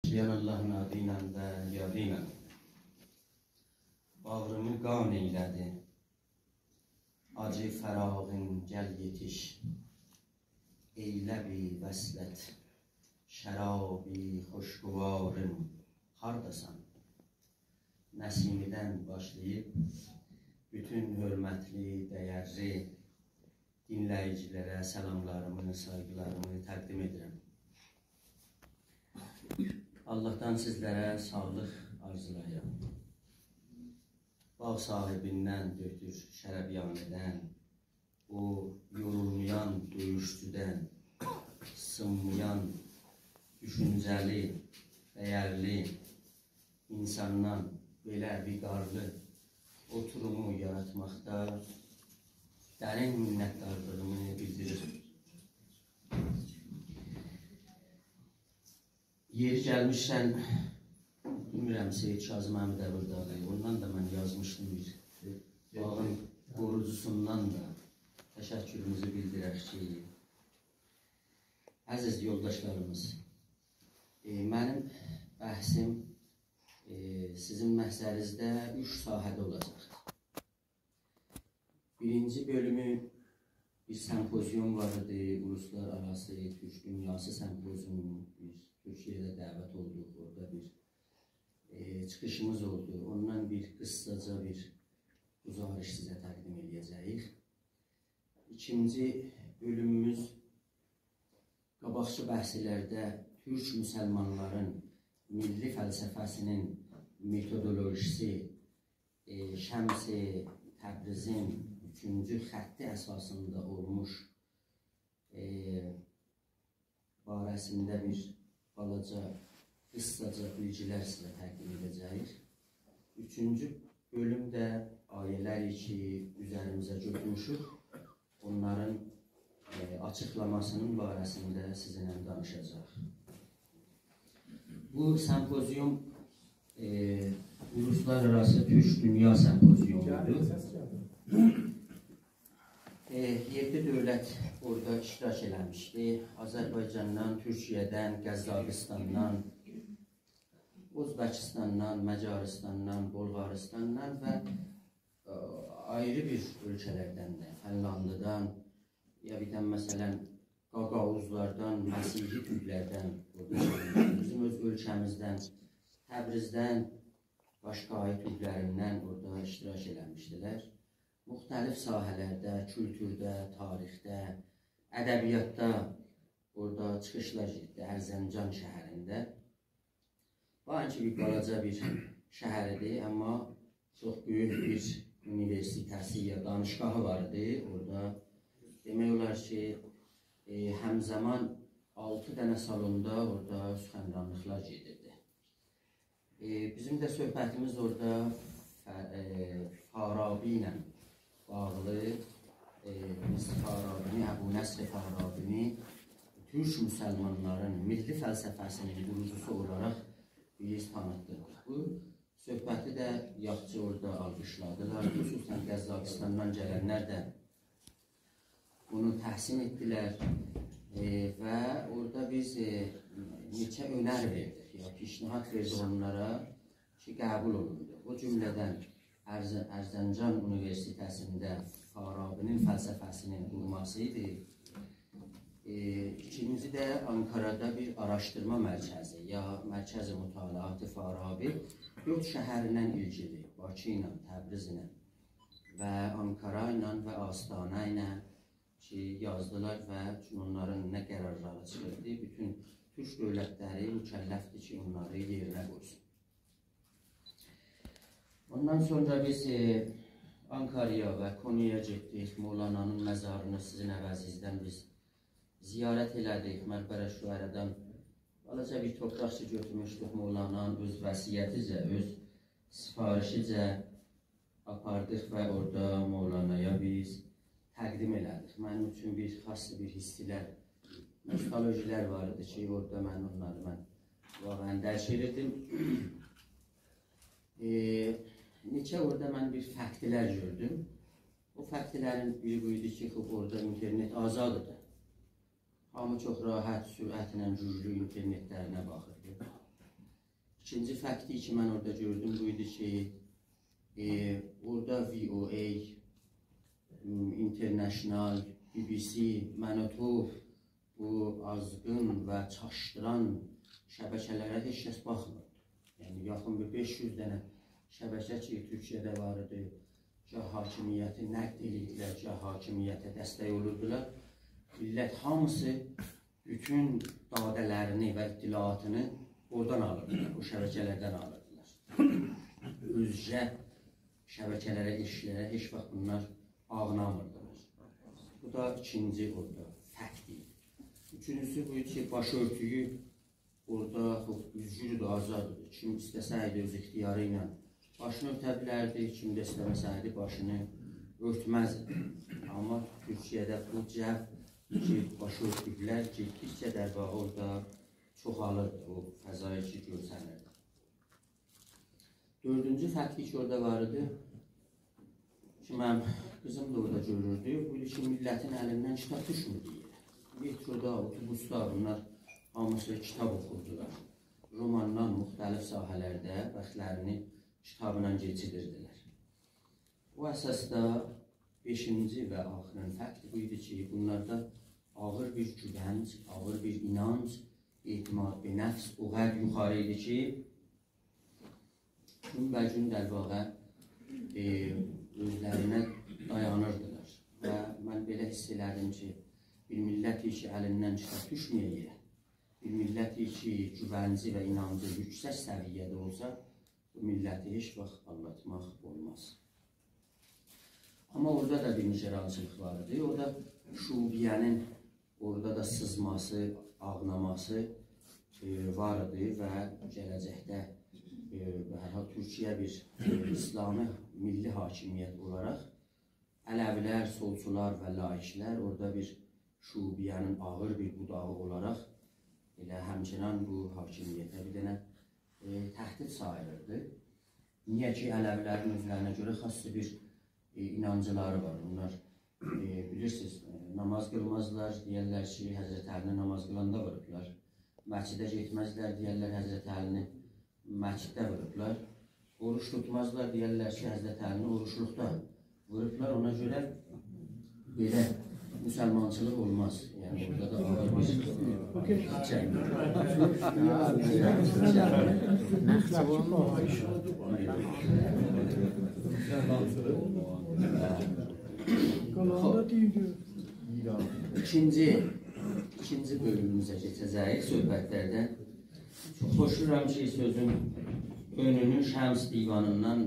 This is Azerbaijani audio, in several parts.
Başlayan Allahın adıyla və yadıyla bağrımı qan eylədi. Acı fərağın gəl yetiş, eylə bi vəslət, şərabi xoşguvarım, hardasan? Nəsimidən başlayıb, bütün hörmətli, dəyərli dinləyicilərə salamlarımı, saygılarımı təqdim edirəm. Allah'tan sizlərə sağlıq arzulayıram. Bağ sahibindən dötür şərəbiyanədən, o yorulmayan döyüşçüdən, sınmayan, düşüncəli, dəyərli insandan belə vüqarlı oturumu yaratmaqda dərin minnətdarlığımı bildiririm. Yeri gəlmişsən, bilmirəm, Seyid Kazım Əmi də buradadır. Ondan da mən yazmışdım bir bağın qorucusundan da təşəkkürümüzü bildirək ki, əziz yoldaşlarımız, mənim bəhsim sizin məhzərinizdə 3 sahədə olacaqdır. Birinci bölümü bir sempozyum vardı, uluslararası Türk Dünyası sempozyumu, Türkiye'de dəvət olduq, orada bir çıxışımız oldu. Ondan bir qısaca bir uzarış sizə təqdim edəcəyik. İkinci bölümümüz qabaqçı bəhslərdə Türk müsəlmanların milli fəlsəfəsinin metodolojisi, Şəms-i Təbrizin 3-cü xətti əsasında olmuş barəsində bir balaca, qısaca bilgilər sizə təqdim edəcəyik. Üçüncü bölüm də ayələri ki, üzərimizə götürmüşük, onların açıqlamasının barəsində sizinlə danışacaq. Bu sempozyum Uluslararası Türk Dünya Sempozyumudur. 7 dövlət orada iştirak eləmişdi. Azərbaycandan, Türkiyədən, Qəzaqistandan, Özbəkistandan, Məcaristandan, Bolğaristandan və ayrı bir ölkələrdən də, Fənlandıdan, ya bir də məsələn, Qaqavuzlardan, Məsihi türklərdən, bizim öz ölkəmizdən, Təbrizdən, başqa ay türklərindən orada iştirak eləmişdilər. Müxtəlif sahələrdə, kültürdə, tarixdə, ədəbiyyatda orada çıxışlar getdi Ərzəncan şəhərində. Bankı bir balaca bir şəhəridir, amma çox böyük bir universitəsi ya danışqahı vardı. Orada demək olar ki, həmzəman 6 dənə salonda orada süxəndanlıqlar gedirdi. Bizim də söhbətimiz orada Farabi ilə bağlı, biz Farabini, Əbu Nəsr Farabini Türk müsəlmanların milli fəlsəfəsinin qurucusu olaraq biz tanıtdıq. Bu söhbəti də yaxşı orada alqışladılar. Xüsusən Qəzaqistandan gələnlər də bunu təhsin etdilər və orada biz neçə önər verdik, ya pişnihad verdik onlara ki, qəbul olundu. O cümlədən Ərzəncan Universitetəsində Farabinin fəlsəfəsinin qurması idi. İkinci də Ankara'da bir araşdırma mərkəzi, ya Mərkəzi Mütalaat-ı Farabi 4 şəhərindən ilgili, Bakı ilə, Təbriz ilə və Ankara ilə və Astana ilə ki, yazdılar və onların nə qərarları çıxırdı, bütün Türk dövlətləri mükəlləfdir ki, onları yerinə qoysun. Ondan sonra biz Ankara'ya və Konya'ya getdik. Mevlana'nın məzarını sizin əvəzizdən biz ziyarət elədik. Məqbərə Şüərədən balaca bir torpaqçı götürmüşdük. Mevlana'nın öz vəsiyyəticə, öz sifarişicə apardıq və orada Mevlana'ya biz təqdim elədik. Mənim üçün bir xas bir hissilər, nostalojilər var idi ki, orada mən onları vaqən dərk edirdim. Neçə orada mən bir fəktlər gördüm. O fəktlərin biri buydu ki, orada internet azadıdır. Hamı çox rahat, sürətlə, güclü internetlərinə baxırdı. İkinci fəkti ki, mən orada gördüm bu idi ki, orada VOA, International, BBC, Mənotov, bu azğın və çaşdıran şəbəkələrə heç kəs baxmırdı. Yəni, yaxın bir 500 dənə şəbəkə ki, Türkiyədə var idi, gah hakimiyyəti nəqd edirdilər, gah hakimiyyətə dəstək olurdular. Millət hamısı bütün dadələrini və iddiaatını oradan alırdılar, o şəbəkələrdən alırdılar. Özcə şəbəkələrə, işlərə heç vaxt bunlar ağlamırdılar. Bu da ikinci orada fəkt idi. Üçüncüsü bu ki, başörtüyü orada üzgürdür, azaddır. Kim istəsəydi öz ixtiyarı ilə başını örtə bilərdi, kim də istəməsəydi başını örtməzdi. Amma Türkiyədə bu cəv ki, başörtüklər getdikcə dərbağı orada çoxalırdı, o fəzayı ki, görsənirdi. Dördüncü fəkti ki, orada var idi ki, mənim qızım da orada görürdü, bu ki, millətin əlindən kitab düşmürdü yerə. Metroda, otobusda bunlar hamısı kitab oxurdular. Romandan müxtəlif sahələrdə vaxtlarını kitabla keçirirdilər. Bu əsasda 5-ci və axırın fəkti bu idi ki, bunlarda ağır bir güvənc, ağır bir inanc, etimad və nəfs o qədər yuxarı idi ki, gün və gün dərvaqa özlərinə dayanırdılar. Və mən belə hiss elədim ki, bir milləti ki, əlindən kitab düşməyəyə, bir milləti ki, güvənci və inancı yüksək səviyyədə olsa, bu milləti heç vaxt anlatmaq olmaz. Amma orada da bir neçə razılıq var idi. Orada şubiyənin orada da sızması, ağlaması var idi və gələcəkdə Türkiyə bir İslami milli hakimiyyət olaraq Ələvilər, solçular və laiklər orada bir şubiyənin ağır bir budağı olaraq elə həmçinin bu hakimiyyətə bir dənə təhdid sayılırdı. Niyə ki, Ələvilərin özlərinə görə xassi bir inancıları var. Onlar bilirsiniz, namaz qılmazlar, deyərlər ki, Həzrət Əlini namaz qılanda vurublar. Məscidə getməzlər, deyərlər Həzrət Əlini məsciddə vurublar. Oruç tutmazlar, deyərlər ki, Həzrət Əlini oruçluqda vurublar. Ona görə belə müsəlmançılıq olmaz. Yəni, orada da ağır bir İkinci bölümümüzə keçəcəyik söhbətlərdən. Çox xoşuram ki, sözün önünü Şəms divanından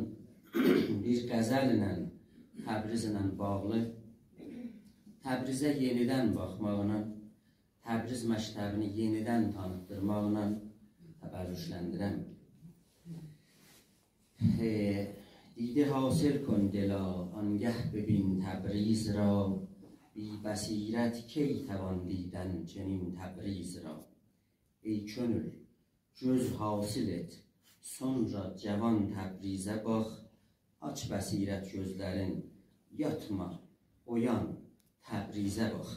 bir qəzəl ilə, Təbriz ilə bağlı, Təbrizə yenidən baxmağına, Təbriz məktəbini yenidən tanıtdırmağına təbərrüşləndirəm. دیده حاصل کن دلا آنگه ببین تبریز را بی بصیرت کی توان دیدن چنین تبریز را ای könül göz hasil et sonra cavan Təbrizə bax aç bəsirət gözlərin yatma oyan Təbrizə bax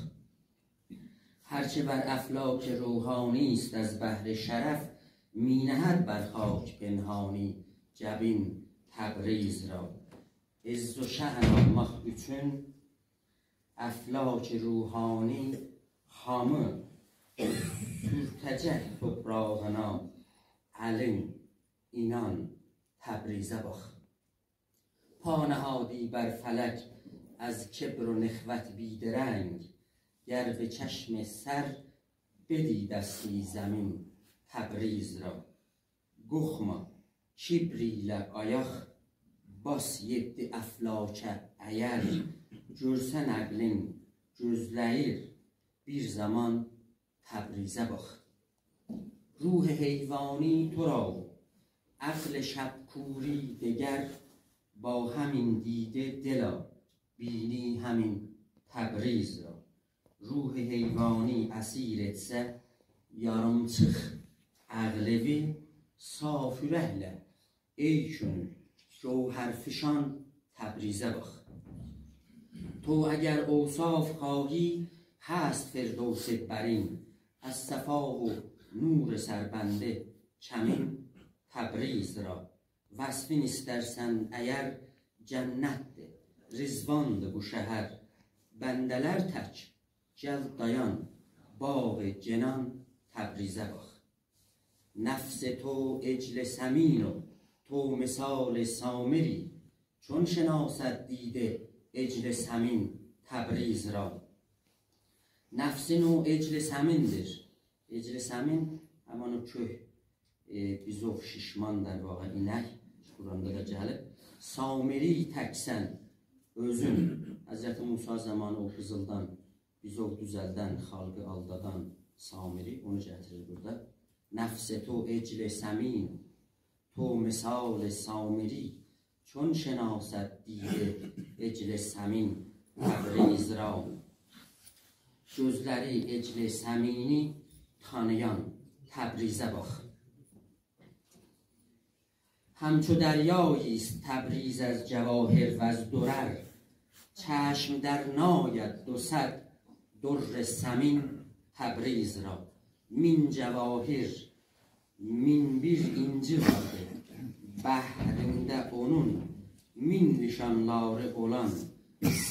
هرچه بر افلاک روحانی است از بهر شرف می نهد بر خاک پنهانی جبین تبریز را عز و شأن almaq üçün əflak ruhani hamı sürtəcək toprağına əlin inan Təbrizə bax پانهادی بر فلک از کبر و نخوت بیدرنگ گر به چشم سر بدیدستی زمین تبریز را گخما kibriyle ayaq bas yeddi əflakə əyər görsən əqlin gözləyir bir zaman Təbrizə bax ruh heyvani تو را عقل شبکوری دگر با همین دیده دلا بینی همین Təbriz را ruh heyvani əsir etsə yarımçıq əqlevi saf ürəklə ey könül جوهرفشان تبریزه باخ تو اگر اوصاف خواهی هست فردوس برین از صفا و نور سربنده چمین Təbriz ra. Vəsfin istərsən əgər cənnətdir, rizvandır bu şəhər. Bəndələr tək, gəl dayan, bağı cenan Təbrizə bax. نفس تو عجل سمین و تو مثال سامری چون شناسد دیده عجل سمین تبریز را. Nefsin o ecl səmindir. Ecl səmin həman o köh bizov şişman der vaqa inək Quranda da gəlib. Samiri təksən özün. Həzrəti Musa zamanı o qızıldan bizov düzəldən, xalqı aldadan Samiri onu gətirir burada. نفس تو عجل سمین تو مثال سامری چون شناسد دیده عجل سمین تبریز را. Gözləri ecl səmini tanıyan Təbrizə bax. همچو دریایی است تبریز از جواهر و از درر چشم در ناید 200 در ثمین تبریز را. Min cevahir, min bir inci vardı, bəhrində onun min nişanları olan,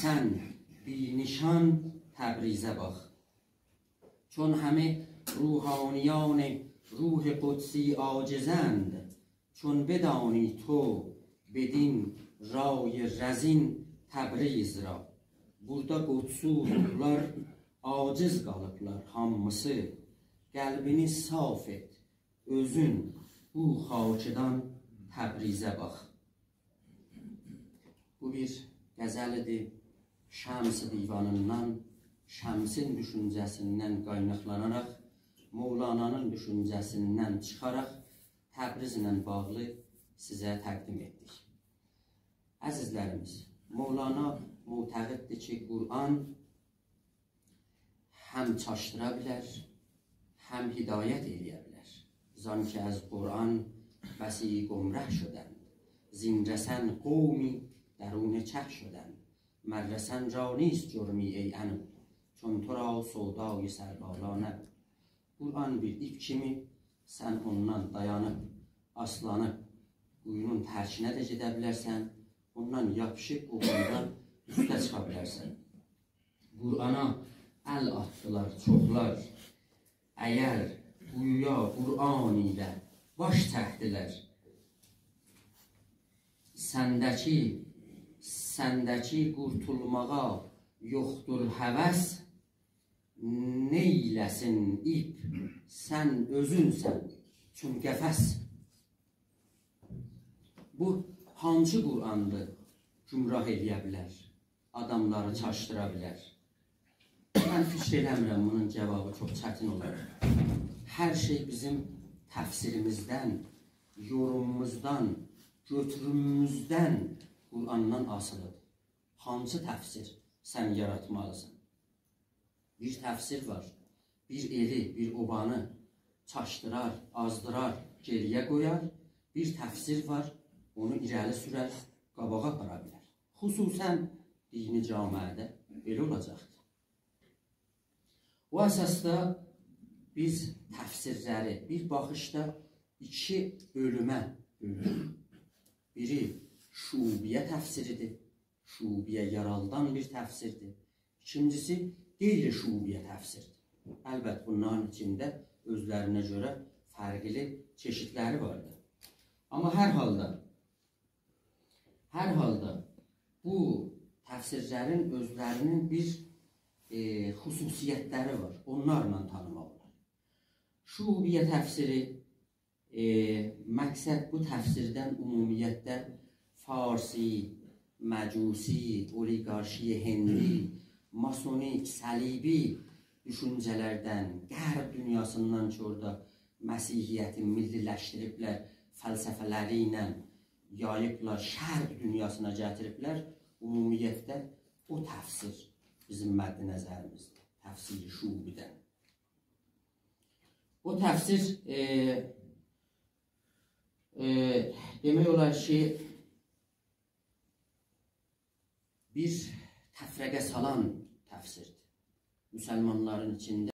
sən bir nişan Təbrizə bax. Çon həmi ruhaniyan ruh qudsi acizənd, çon bedani to bedin ray rəzin Təbriz ra. Burada qudsu ruhlar aciz qalıblar hamısı. Qəlbini saf et, özün bu xaçıdan Təbrizə bax. Bu bir qəzəlidir. Şəms-i divanından, Şəmsin düşüncəsindən qaynaqlanaraq, Mevlana'nın düşüncəsindən çıxaraq Təbrizlə bağlı sizə təqdim etdik. Əzizlərimiz, Mevlana mütəqiddir ki, Qur'an həm çaşdıra bilər, هم هدایت eləyə bilər. Zan ki az Qur'an bəsi gumrah şudند. زین رسن قومی درون چه شدند. مدرسن را نیست جرمی ای انو چون تو را سودای سربالا نبود. Qur'an bir ip kimi sən ondan dayanıb, aslanıb, quyunun tərkinə də gedə bilərsən, ondan yapışıb qoğundan üstə çıxa bilərsən. Qur'ana əl atdılar çoxlar. Əgər quyuya Qur'an ilə baş təhdilər, səndəki qurtulmağa yoxdur həvəs, neyləsin ip, sən özünsən çün qəfəs. Bu hansı Qur'andır gümrah eləyə bilər, adamları çaşdıra bilər? Mən fikir eləmirəm, bunun cevabı çox çətin olar. Hər şey bizim təfsirimizdən, yorumumuzdan, götürümümüzdən, Qur'andan asılıdır. Hansı təfsir sən yaratmalısan? Bir təfsir var, bir eli, bir obanı çaşdırar, azdırar, geriyə qoyar. Bir təfsir var, onu irəli sürər, qabağa apara bilər. Xüsusən dini camiədə belə olacaqdır. Bu əsasda biz təfsirləri bir baxışda iki bölümə bölürük. Biri şubiyə təfsiridir, şubiyə yaraldan bir təfsirdir. İkincisi qeyri-şubiyə təfsirdir. Əlbət bunların içində özlərinə görə fərqli çeşidləri vardır. Amma hər halda bu təfsirlərin özlərinin bir xüsusiyyətləri var. Onlarla tanımaq olar. Şubiyə təfsiri məqsəd bu təfsirdən ümumiyyətdə Farsi, Məcusi, oliqarşi, Hindi, masonik, səlibi düşüncələrdən, qərb dünyasından ki orada Məsihiyyəti milliləşdiriblər, fəlsəfələri ilə yayıblar, şərq dünyasına gətiriblər. Ümumiyyətdə o təfsir bizim məddi nəzərimizdir. Təfsiri şubidən. O təfsir demək olar ki bir təfrəqə salan təfsirdir. Müsəlmanların içində